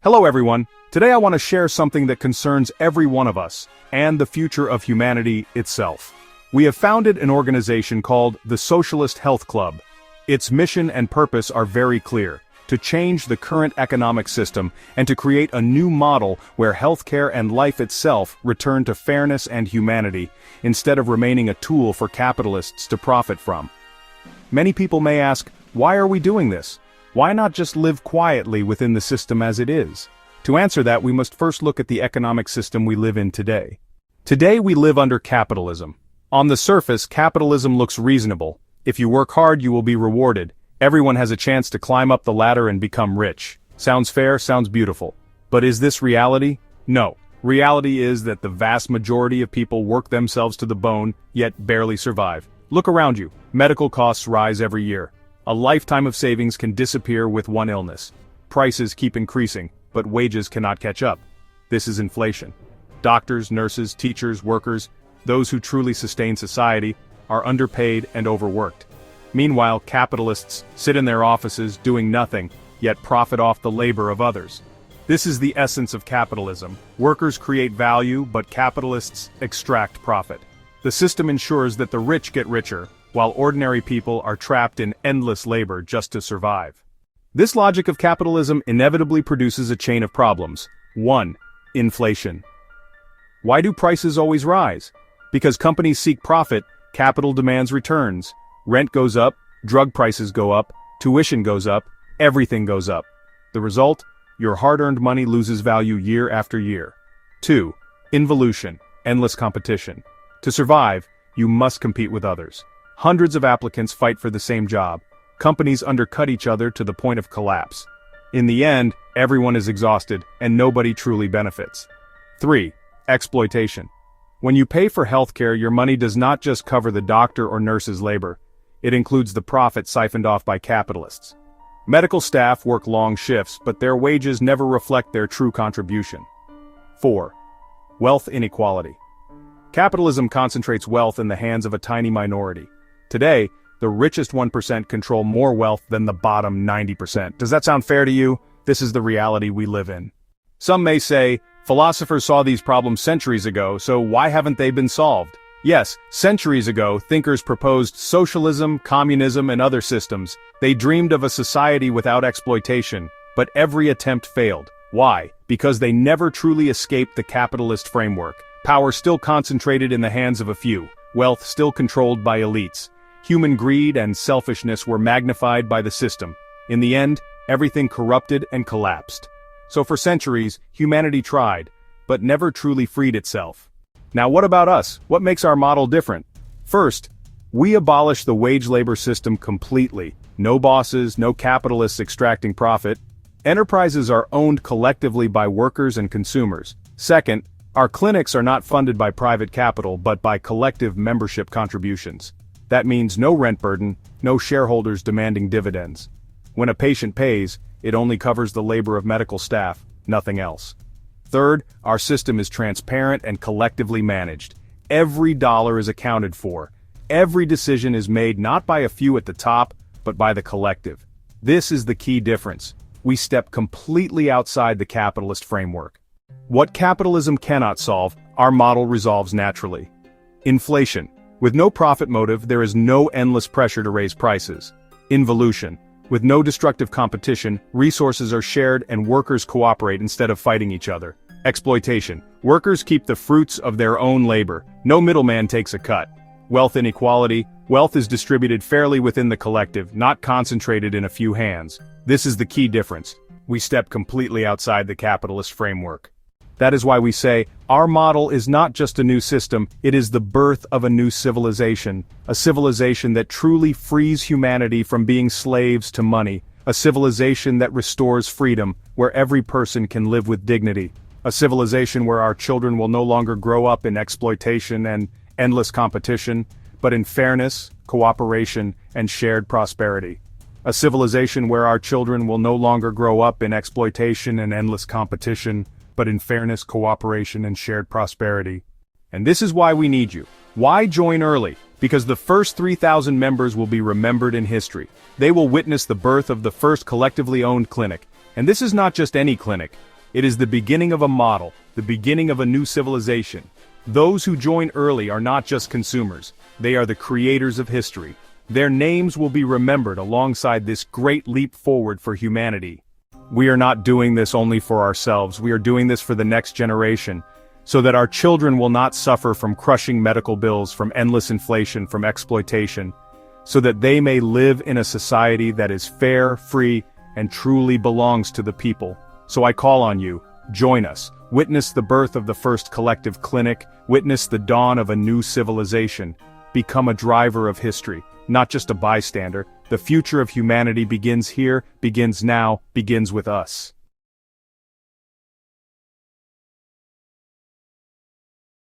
Hello everyone, today I want to share something that concerns every one of us, and the future of humanity itself. We have founded an organization called the Socialist Health Club. Its mission and purpose are very clear: to change the current economic system and to create a new model where healthcare and life itself return to fairness and humanity, instead of remaining a tool for capitalists to profit from. Many people may ask, why are we doing this? Why not just live quietly within the system as it is? To answer that, we must first look at the economic system we live in today. Today we live under capitalism. On the surface, capitalism looks reasonable. If you work hard, you will be rewarded. Everyone has a chance to climb up the ladder and become rich. Sounds fair, sounds beautiful. But is this reality? No. Reality is that the vast majority of people work themselves to the bone, yet barely survive. Look around you. Medical costs rise every year. A lifetime of savings can disappear with one illness. Prices keep increasing, but wages cannot catch up. This is inflation. Doctors, nurses, teachers, workers, those who truly sustain society, are underpaid and overworked. Meanwhile, capitalists sit in their offices doing nothing, yet profit off the labor of others. This is the essence of capitalism. Workers create value, but capitalists extract profit. The system ensures that the rich get richer, while ordinary people are trapped in endless labor just to survive. This logic of capitalism inevitably produces a chain of problems. 1. Inflation. Why do prices always rise? Because companies seek profit, capital demands returns. Rent goes up, drug prices go up, tuition goes up, everything goes up. The result? Your hard-earned money loses value year after year. 2. Involution. Endless competition. To survive, you must compete with others. Hundreds of applicants fight for the same job. Companies undercut each other to the point of collapse. In the end, everyone is exhausted, and nobody truly benefits. 3. Exploitation. When you pay for healthcare, your money does not just cover the doctor or nurse's labor. It includes the profit siphoned off by capitalists. Medical staff work long shifts, but their wages never reflect their true contribution. 4. Wealth inequality. Capitalism concentrates wealth in the hands of a tiny minority. Today, the richest 1% control more wealth than the bottom 90%. Does that sound fair to you? This is the reality we live in. Some may say, philosophers saw these problems centuries ago, so why haven't they been solved? Yes, centuries ago, thinkers proposed socialism, communism, and other systems. They dreamed of a society without exploitation, but every attempt failed. Why? Because they never truly escaped the capitalist framework. Power still concentrated in the hands of a few. Wealth still controlled by elites. Human greed and selfishness were magnified by the system. In the end, everything corrupted and collapsed. So for centuries, humanity tried, but never truly freed itself. Now what about us? What makes our model different? First, we abolish the wage labor system completely. No bosses, no capitalists extracting profit. Enterprises are owned collectively by workers and consumers. Second, our clinics are not funded by private capital but by collective membership contributions. That means no rent burden, no shareholders demanding dividends. When a patient pays, it only covers the labor of medical staff, nothing else. Third, our system is transparent and collectively managed. Every dollar is accounted for. Every decision is made not by a few at the top, but by the collective. This is the key difference. We step completely outside the capitalist framework. What capitalism cannot solve, our model resolves naturally. Inflation. With no profit motive, there is no endless pressure to raise prices. Involution. With no destructive competition, resources are shared and workers cooperate instead of fighting each other. Exploitation. Workers keep the fruits of their own labor. No middleman takes a cut. Wealth inequality. Wealth is distributed fairly within the collective, not concentrated in a few hands. This is the key difference. We step completely outside the capitalist framework. That is why we say, our model is not just a new system, it is the birth of a new civilization. A civilization that truly frees humanity from being slaves to money. A civilization that restores freedom, where every person can live with dignity. A civilization where our children will no longer grow up in exploitation and endless competition, but in fairness, cooperation, and shared prosperity. A civilization where our children will no longer grow up in exploitation and endless competition, but in fairness, cooperation, and shared prosperity. And this is why we need you. Why join early? Because the first 3,000 members will be remembered in history. They will witness the birth of the first collectively owned clinic. And this is not just any clinic. It is the beginning of a model, the beginning of a new civilization. Those who join early are not just consumers, they are the creators of history. Their names will be remembered alongside this great leap forward for humanity. We are not doing this only for ourselves, we are doing this for the next generation, so that our children will not suffer from crushing medical bills, from endless inflation, from exploitation, so that they may live in a society that is fair, free, and truly belongs to the people. So I call on you, join us, witness the birth of the first collective clinic, witness the dawn of a new civilization, become a driver of history, not just a bystander. The future of humanity begins here, begins now, begins with us.